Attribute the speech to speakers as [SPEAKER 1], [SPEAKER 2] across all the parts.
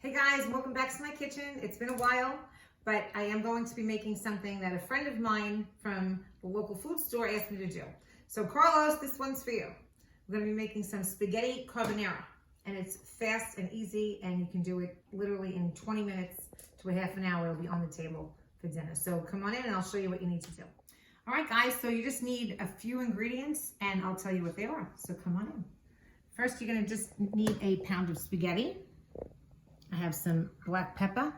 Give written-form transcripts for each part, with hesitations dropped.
[SPEAKER 1] Hey guys, welcome back to my kitchen. It's been a while, but I am going to be making something that a friend of mine from the local food store asked me to do. So Carlos, this one's for you. We're going to be making some spaghetti carbonara, and it's fast and easy, and you can do it literally in 20 minutes to a half an hour. It'll be on the table for dinner. So come on in and I'll show you what you need to do. All right guys, so you just need a few ingredients and I'll tell you what they are. So come on in. First, you're going to just need a pound of spaghetti. I have some black pepper.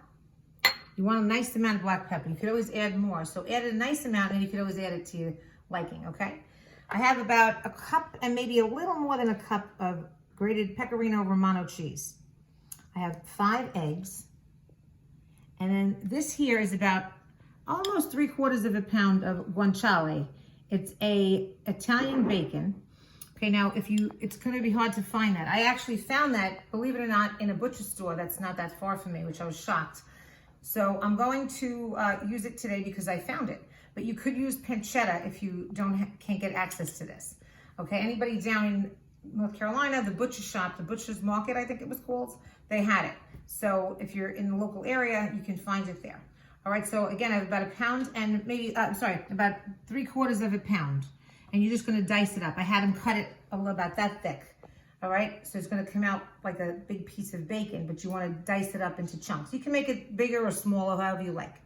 [SPEAKER 1] You want a nice amount of black pepper. You could always add more. So add a nice amount and you could always add it to your liking, okay? I have about a cup and maybe a little more than a cup of grated Pecorino Romano cheese. I have 5 eggs. And then this here is about almost 3/4 of a pound of guanciale. It's a Italian bacon. Okay, now it's going to be hard to find that. I actually found that, believe it or not, in a butcher store that's not that far from me, which I was shocked. So I'm going to use it today because I found it. But you could use pancetta if you can't get access to this. Okay, anybody down in North Carolina, the butcher shop, the butcher's market, I think it was called, they had it. So if you're in the local area, you can find it there. All right, so again, I have about a pound and maybe, about 3/4 of a pound. And you're just gonna dice it up. I had them cut it about that thick, all right? So it's gonna come out like a big piece of bacon, but you wanna dice it up into chunks. You can make it bigger or smaller, however you like.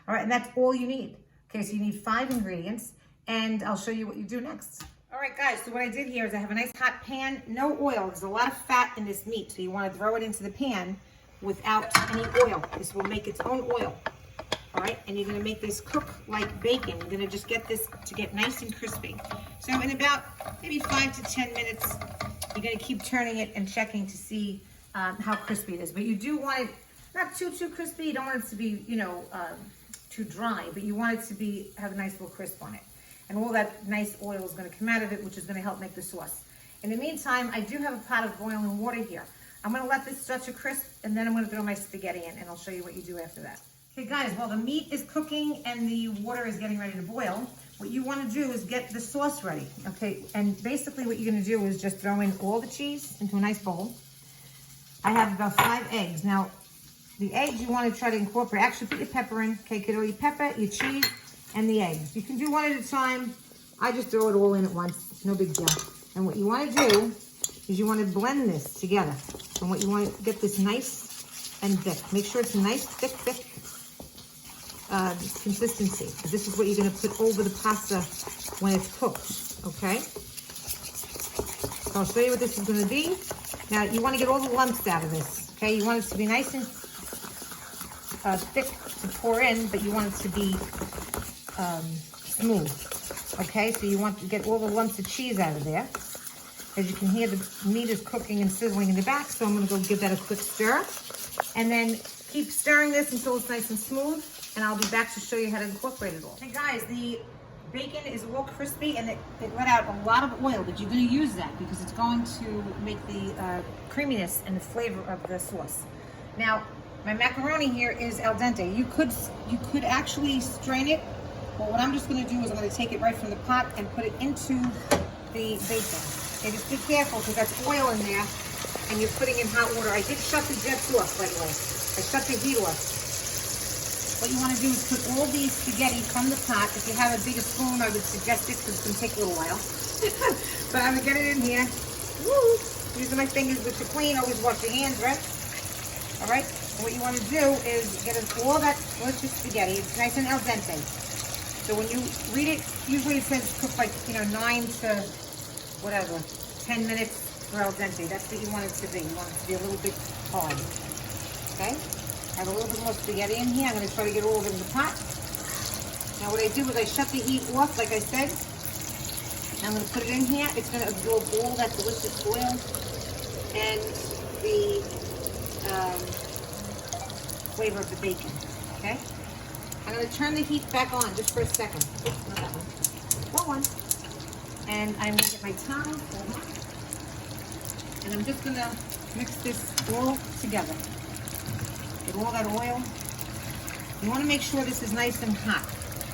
[SPEAKER 1] All right, and that's all you need. Okay, so you need 5 ingredients, and I'll show you what you do next. All right, guys, so what I did here is I have a nice hot pan, no oil. There's a lot of fat in this meat, so you wanna throw it into the pan without any oil. This will make its own oil. All right, and you're gonna make this cook like bacon. You're gonna just get this to get nice and crispy. So in about maybe 5 to 10 minutes, you're gonna keep turning it and checking to see how crispy it is. But you do want it not too crispy. You don't want it to be, too dry, but you want it to have a nice little crisp on it. And all that nice oil is gonna come out of it, which is gonna help make the sauce. In the meantime, I do have a pot of boiling water here. I'm gonna let this start to crisp, and then I'm gonna throw my spaghetti in, and I'll show you what you do after that. Okay guys, while the meat is cooking and the water is getting ready to boil, what you want to do is get the sauce ready, okay? And basically what you're going to do is just throw in all the cheese into a nice bowl. I have about 5 eggs. Now, the eggs you want to try to incorporate, actually put your pepper in, okay? Get all your pepper, your cheese, and the eggs. You can do one at a time. I just throw it all in at once. It's no big deal. And what you want to do is you want to blend this together. And what you want to get this nice and thick. Make sure it's a nice, thick consistency. This is what you're going to put over the pasta when it's cooked, okay? So I'll show you what this is going to be. Now, you want to get all the lumps out of this, okay? You want it to be nice and thick to pour in, but you want it to be smooth, okay? So you want to get all the lumps of cheese out of there. As you can hear, the meat is cooking and sizzling in the back, so I'm going to go give that a quick stir. And then keep stirring this until it's nice and smooth. And I'll be back to show you how to incorporate it all. Hey guys, the bacon is all crispy and it let out a lot of oil, but you're going to use that because it's going to make the creaminess and the flavor of the sauce. Now, my macaroni here is al dente. You could actually strain it, but what I'm just going to do is I'm going to take it right from the pot and put it into the bacon. Okay, just be careful because that's oil in there and you're putting in hot water. I did shut the jets off, by the way. I shut the heat off. What you want to do is put all these spaghetti from the pot. If you have a bigger spoon, I would suggest it because it's going to take a little while. But I'm going to get it in here. Woo! Using my fingers, which are clean. Always wash your hands, right? All right? And what you want to do is get all that delicious spaghetti. It's nice and al dente. So when you read it, usually it says cook like, 9 to 10 minutes for al dente. That's what you want it to be. You want it to be a little bit hard. Okay? I have a little bit more spaghetti in here. I'm going to try to get all of it in the pot. Now what I do is I shut the heat off, like I said. I'm going to put it in here. It's going to absorb all that delicious oil and the flavor of the bacon. Okay? I'm going to turn the heat back on just for a second. Oops, not that one. And I'm going to get my towel. And I'm just going to mix this all together. Get all that oil. You want to make sure this is nice and hot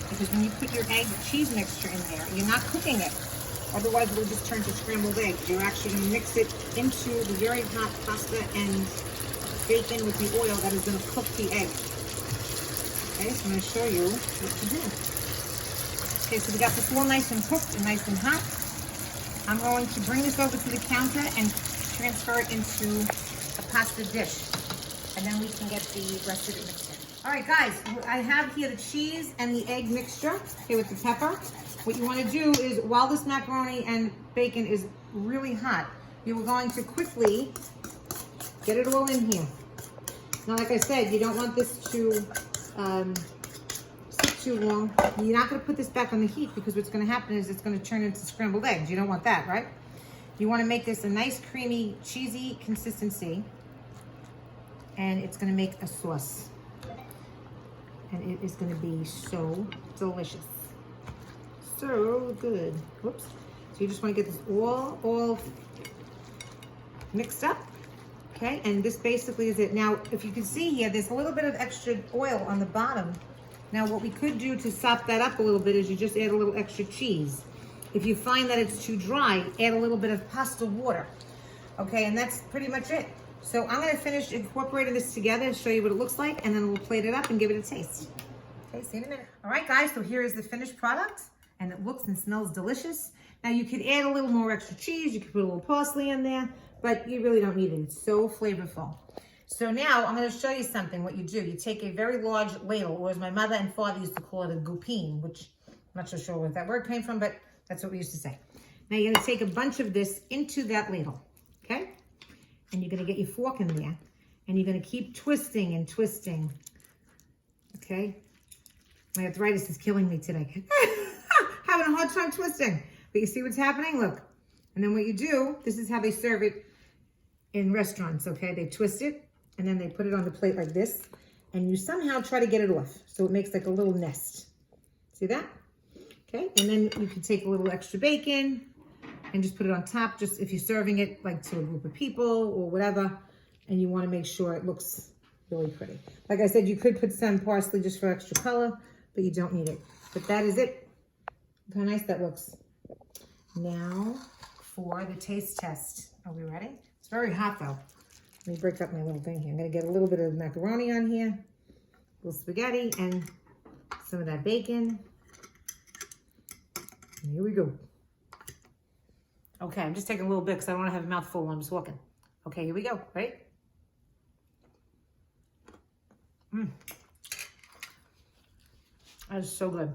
[SPEAKER 1] because when you put your egg cheese mixture in there, you're not cooking it. Otherwise, it will just turn to scrambled eggs. You're actually going to mix it into the very hot pasta and bacon with the oil that is going to cook the egg. Okay, so I'm going to show you what to do. Okay, so we got this all nice and cooked and nice and hot. I'm going to bring this over to the counter and transfer it into a pasta dish. And then we can get the rest of it mixed in. All right, guys, I have here the cheese and the egg mixture, okay, with the pepper. What you want to do is, while this macaroni and bacon is really hot, you are going to quickly get it all in here. Now, like I said, you don't want this to sit too long. You're not going to put this back on the heat because what's going to happen is it's going to turn into scrambled eggs. You don't want that, right? You want to make this a nice, creamy, cheesy consistency. And it's going to make a sauce. And it is going to be so delicious. So good. Whoops. So you just want to get this all mixed up. Okay, and this basically is it. Now, if you can see here, there's a little bit of extra oil on the bottom. Now, what we could do to sop that up a little bit is you just add a little extra cheese. If you find that it's too dry, add a little bit of pasta water. Okay, and that's pretty much it. So I'm going to finish incorporating this together and show you what it looks like, and then we'll plate it up and give it a taste. Okay, see you in a minute. All right, guys, so here is the finished product, and it looks and smells delicious. Now, you could add a little more extra cheese. You could put a little parsley in there, but you really don't need it. It's so flavorful. So now I'm going to show you something, what you do. You take a very large ladle, or as my mother and father used to call it, a Cookin, which I'm not so sure where that word came from, but that's what we used to say. Now, you're going to take a bunch of this into that ladle, okay? And you're going to get your fork in there, and you're going to keep twisting and twisting, okay? My arthritis is killing me today. Having a hard time twisting. But you see what's happening? Look. And then what you do, this is how they serve it in restaurants, okay? They twist it, and then they put it on the plate like this, and you somehow try to get it off, so it makes like a little nest. See that? Okay, and then you can take a little extra bacon, and just put it on top, just if you're serving it like to a group of people or whatever, and you want to make sure it looks really pretty. Like I said, you could put some parsley just for extra color, but you don't need it. But that is it. Look how nice that looks. Now for the taste test. Are we ready? It's very hot though. Let me break up my little thing here. I'm going to get a little bit of macaroni on here, a little spaghetti, and some of that bacon. And here we go. Okay, I'm just taking a little bit because I don't want to have a mouthful when I'm just walking. Okay, here we go. Ready? That is so good.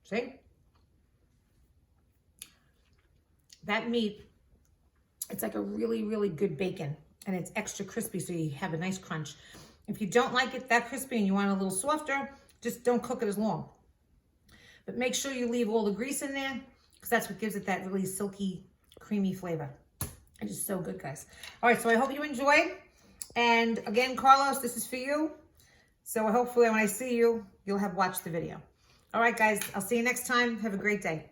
[SPEAKER 1] See? That meat, it's like a really, really good bacon. And it's extra crispy, so you have a nice crunch. If you don't like it that crispy and you want it a little softer, just don't cook it as long. But make sure you leave all the grease in there, because that's what gives it that really silky, creamy flavor. It is so good, guys. All right, so I hope you enjoyed. And again, Carlos, this is for you. So hopefully when I see you, you'll have watched the video. All right, guys, I'll see you next time. Have a great day.